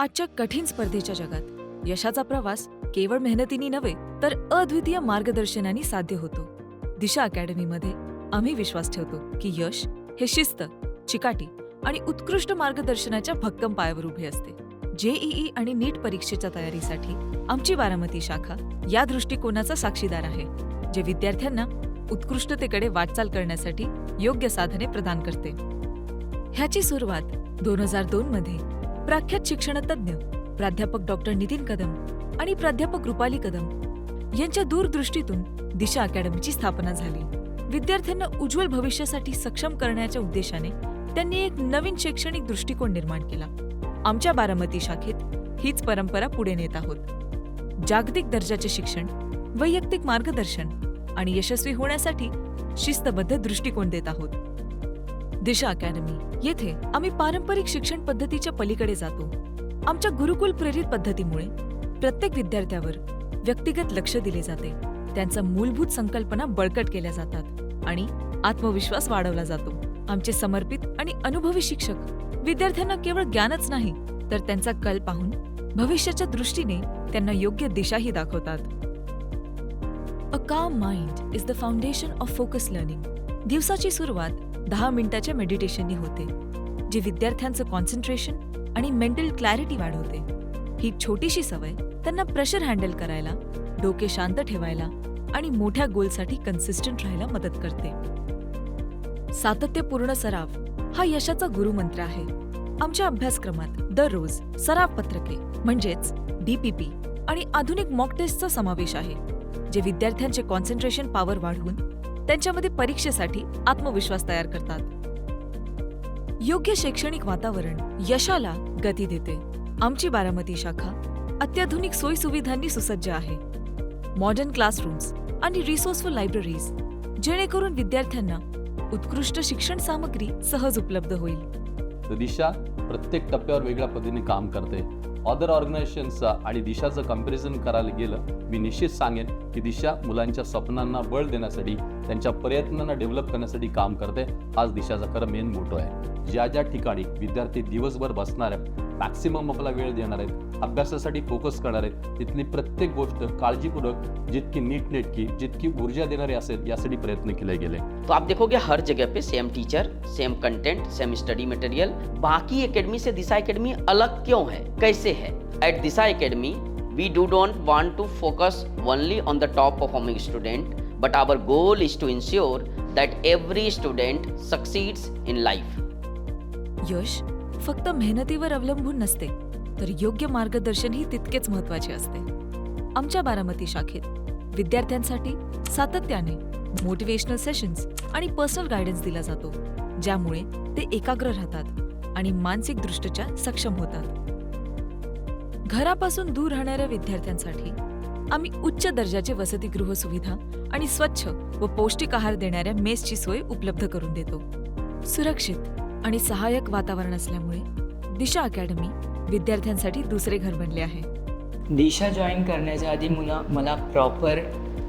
आजच्या कठीण स्पर्धेच्या जगात यशाचा प्रवास केवळ मेहनतीने नव्हे तर अद्वितीय मार्गदर्शनाने साध्य होतो. दिशा अकॅडमीमध्ये आम्ही विश्वास ठेवतो की यश हे शिस्त, चिकाटी आणि उत्कृष्ट मार्गदर्शनाच्या भक्कम पायावर उभे असते. जेईई आणि नीट परीक्षेच्या तयारीसाठी आमची बारामती शाखा या दृष्टिकोनाचा साक्षीदार आहे, जे विद्यार्थ्यांना उत्कृष्टतेकडे वाटचाल करण्यासाठी योग्य साधने प्रदान करते. ह्याची सुरुवात 2002 मध्ये प्रख्यात शिक्षणतज्ञ प्राध्यापक डॉक्टर नितीन कदम आणि प्राध्यापक रुपाली कदम यांच्या दूरदृष्टीतून दिशा अकॅडमीची स्थापना झाली. विद्यार्थ्यांना उज्ज्वल भविष्यासाठी सक्षम करण्याच्या उद्देशाने त्यांनी एक नवीन शैक्षणिक दृष्टिकोन निर्माण केला. आमच्या बारामती शाखेत हीच परंपरा पुढे नेत आहोत. जागतिक दर्जाचे शिक्षण, वैयक्तिक मार्गदर्शन आणि यशस्वी होण्यासाठी शिस्तबद्ध दृष्टिकोन देत आहोत. दिशा अकॅडमी येथे आम्ही पारंपरिक शिक्षण पद्धतीच्या पलीकडे जातो. आमच्या गुरुकुल प्रेरित पद्धतीमुळे प्रत्येक विद्यार्थ्यावर व्यक्तिगत लक्ष दिले जाते. त्यांच्या मूलभूत संकल्पना बळकट केल्या जातात आणि आत्मविश्वास वाढवला जातो. आमचे समर्पित आणि अनुभवी शिक्षक विद्यार्थ्यांना केवळ ज्ञानच नाही तर त्यांचा कल पाहून भविष्याच्या दृष्टीने त्यांना योग्य दिशाही दाखवतात. A calm mind is the foundation of focus learning. दिवसाची सुरुवात 10 मिनिटाच्या मेडिटेशननी होते, जे विद्यार्थ्यांचं कॉन्सन्ट्रेशन आणि मेंटल क्लॅरिटी वाढवते. ही छोटीशी सवय त्यांना प्रेशर हँडल करायला, डोके शांत ठेवायला आणि मोठ्या गोलसाठी कन्सिस्टंट राहायला मदत करते. सातत्यपूर्ण सराव हा यशाचा गुरुमंत्र आहे. आमच्या अभ्यासक्रमात दररोज सराव पत्रके म्हणजेच DPP आणि आधुनिक मॉक टेस्टचा समावेश आहे, जे विद्यार्थ्यांचे कॉन्सन्ट्रेशन पॉवर वाढवून त्यांच्यामध्ये परीक्षेसाठी आत्मविश्वास तयार करतात. योग्य शैक्षणिक वातावरण यशाला गती देते. आमची बारामती शाखा अत्याधुनिक सोयीसुविधांनी सुसज्ज आहे. मॉडर्न क्लासरूम्स आणि रिसोर्सफुल लायब्ररीज, जेणेकरून विद्यार्थ्यांना उत्कृष्ट शिक्षण सामग्री सहज उपलब्ध होईल. दिशा प्रत्येक टप्प्यावर वेगळ्या पद्धतीने काम करते. अदर ऑर्गनायझेशनचा आणि दिशाचं कंपॅरिझन करायला गेलं, मी निश्चित सांगेन की दिशा मुलांच्या स्वप्नांना बळ देण्यासाठी, त्यांच्या प्रयत्नांना डेव्हलप करण्यासाठी काम करते. आज दिशाचा खरं मेन मोटो आहे. ज्या ज्या ठिकाणी विद्यार्थी दिवसभर बसणार आहेत, मॅक्सिमम आपला वेळ देणार आहेत, अभ्यासासाठी फोकस करणार आहेत, तिथली प्रत्येक गोष्ट काळजीपूर्वक, जितकी नीटनेटकी, जितकी ऊर्जा देणारी असेल यासाठी प्रयत्न केले गेले. तो आप देखोगे हर जगह पे same teacher, same content, same study material. बाकी एकेडमी से दिशा एकेडमी अलग क्यों है, कैसे है? At Disha academy we don't want to focus only on the top performing student, but our goal is to ensure that every student succeeds in life. यश फक्त मेहनतीवर अवलंबून नसते, तर योग्य मार्गदर्शन ही तितकेच महत्त्वाचे असते. आमच्या बारामती शाखेत विद्यार्थ्यांसाठी सातत्याने मोटिवेशनल सेशन्स आणि पर्सनल गायडन्स दिला जातो, ज्यामुळे ते एकाग्र राहतात आणि मानसिकदृष्ट्या सक्षम होतात. घरापासून दूर राहणाऱ्या विद्यार्थ्यांसाठी आम्ही उच्च दर्जाचे वसतिगृह सुविधा आणि स्वच्छ व पौष्टिक आहार देणाऱ्या मेसची सोय उपलब्ध करून देतो. सुरक्षित आणि सहाय्यक वातावरण असल्यामुळे दिशा अकॅडमी विद्यार्थ्यांसाठी दुसरे घर बनले आहे. दिशा जॉईन करण्याच्या आधी मला प्रॉपर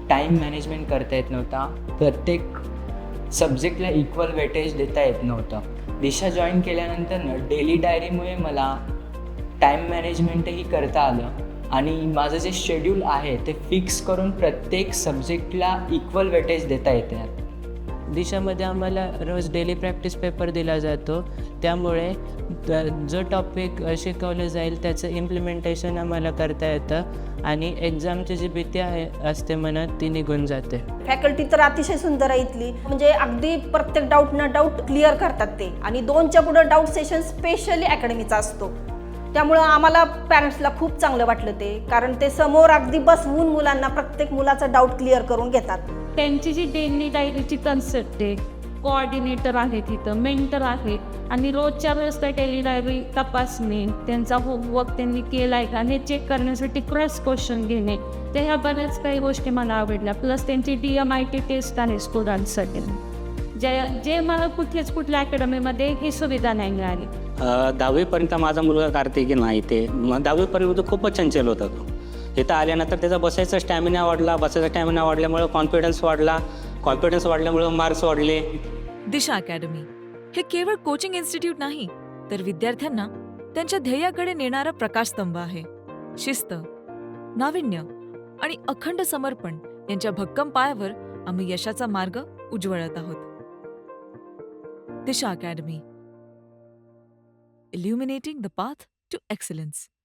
टाईम मॅनेजमेंट करता येत नव्हता. प्रत्येक सब्जेक्टला इक्वल वेटेज देता येत नव्हतं. दिशा जॉईन केल्यानंतर डेली डायरीमुळे मला टाईम मॅनेजमेंटही करता आलं आणि माझं जे शेड्यूल आहे ते फिक्स करून प्रत्येक सब्जेक्टला इक्वल वेटेज देता येते. दिशामध्ये आम्हाला रोज डेली प्रॅक्टिस पेपर दिला जातो, त्यामुळे जो टॉपिक शिकवलं जाईल त्याचं इम्प्लिमेंटेशन आम्हाला करता येतं आणि एक्झामची जी भीती असते मनात ती निघून जाते. फॅकल्टी तर अतिशय सुंदर आहे इथली, म्हणजे अगदी प्रत्येक डाऊट क्लिअर करतात ते, आणि 2च्या पुढे डाऊट सेशन स्पेशली अकॅडमीचा असतो. त्यामुळं आम्हाला पॅरेंट्सला खूप चांगलं वाटलं ते, कारण ते समोर अगदी बसवून मुलांना प्रत्येक मुलाचा डाऊट क्लिअर करून घेतात. त्यांची जी डेली डायरीची कन्सेप्ट आहे, कोऑर्डिनेटर आहे तिथं, मेंटर आहे, आणि रोजच्या वेळेस त्या डेली डायरी तपासणे, त्यांचा होमवर्क त्यांनी केला आहे का हे चेक करण्यासाठी क्रॉस क्वेश्चन घेणे, त्या ह्या बऱ्याच काही गोष्टी मला आवडल्या. प्लस त्यांची DMIT टेस्ट आहे स्टुडंट्ससाठी, जे मला कुठल्या अकॅडमीमध्ये ही सुविधा नाही मिळाली. 10वीपर्यंत माझा मुलगा कार्तिकी नाही, ते 10वीपर्यंत खूपच चंचल होता तो. इथं आल्यानंतर त्याचा बसायचा स्टॅमिना वाढल्यामुळे कॉन्फिडन्स वाढल्यामुळे मार्क्स वाढले. दिशा अकॅडमी हे केवळ कोचिंग इन्स्टिट्यूट नाही, तर विद्यार्थ्यांना त्यांच्या ध्येयाकडे नेणारा प्रकाशस्तंभ आहे. शिस्त, नाविन्य आणि अखंड समर्पण यांच्या भक्कम पायावर आम्ही यशाचा मार्ग उजवळत आहोत. दिशा academy, illuminating the path to excellence.